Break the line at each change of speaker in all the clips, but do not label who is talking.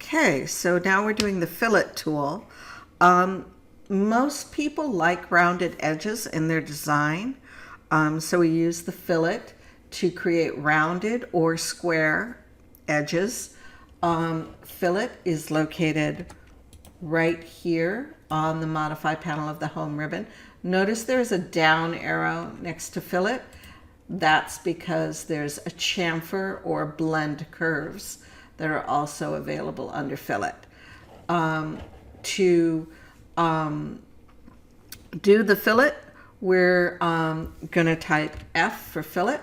Okay, so now we're doing the fillet tool. Most people like rounded edges in their design, so we use the fillet to create rounded or square edges. Fillet is located right here on the Modify panel of the Home ribbon. Notice there's a down arrow next to fillet. That's because there's a chamfer or blend curves that are also available under fillet. To do the fillet, we're going to type F for fillet,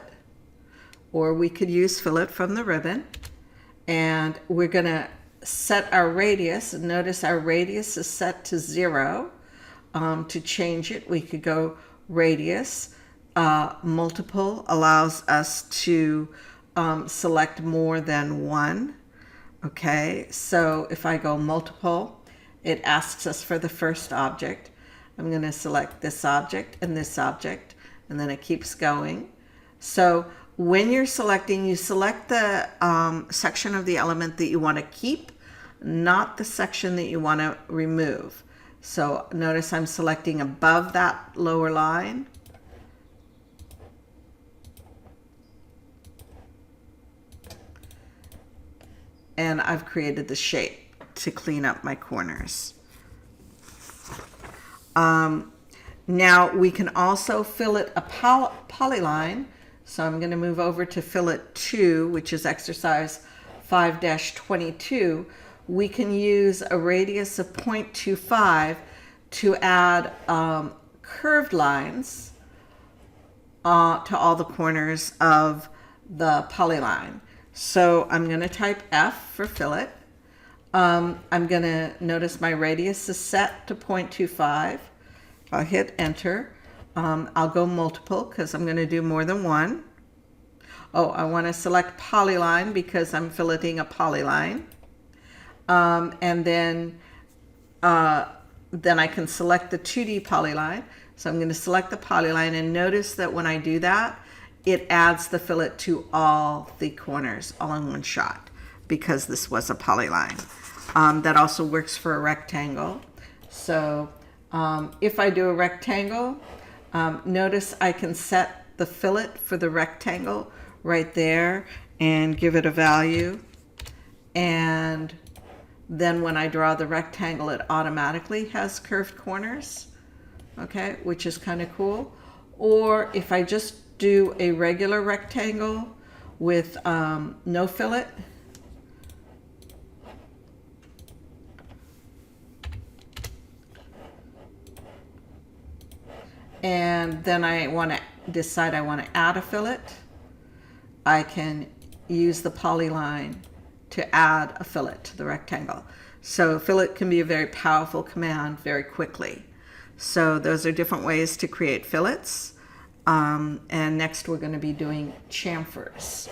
or we could use fillet from the ribbon. And we're going to set our radius. Notice our radius is set to 0. To change it, we could go radius. Multiple allows us to select more than one. Okay, so if I go multiple, it asks us for the first object. I'm going to select this object, and then it keeps going. So when you're selecting, you select the section of the element that you want to keep, not the section that you want to remove. So notice I'm selecting above that lower line. And I've created the shape to clean up my corners. Now we can also fillet a polyline. So I'm going to move over to fillet 2, which is exercise 5-22. We can use a radius of 0.25 to add curved lines to all the corners of the polyline. So I'm going to type F for fillet. I'm going to notice my radius is set to 0.25. I'll hit enter. I'll go multiple because I'm going to do more than one. Oh, I want to select polyline because I'm filleting a polyline. And then I can select the 2D polyline. So I'm going to select the polyline, and notice that when I do that, it adds the fillet to all the corners all in one shot because this was a polyline. That also works for a rectangle. So if I do a rectangle, notice I can set the fillet for the rectangle right there and give it a value. And then when I draw the rectangle, it automatically has curved corners, okay, which is kind of cool. Or if I just do a regular rectangle with no fillet, and then I want to decide I want to add a fillet, I can use the polyline to add a fillet to the rectangle. So fillet can be a very powerful command very quickly. So those are different ways to create fillets. And next we're going to be doing chamfers.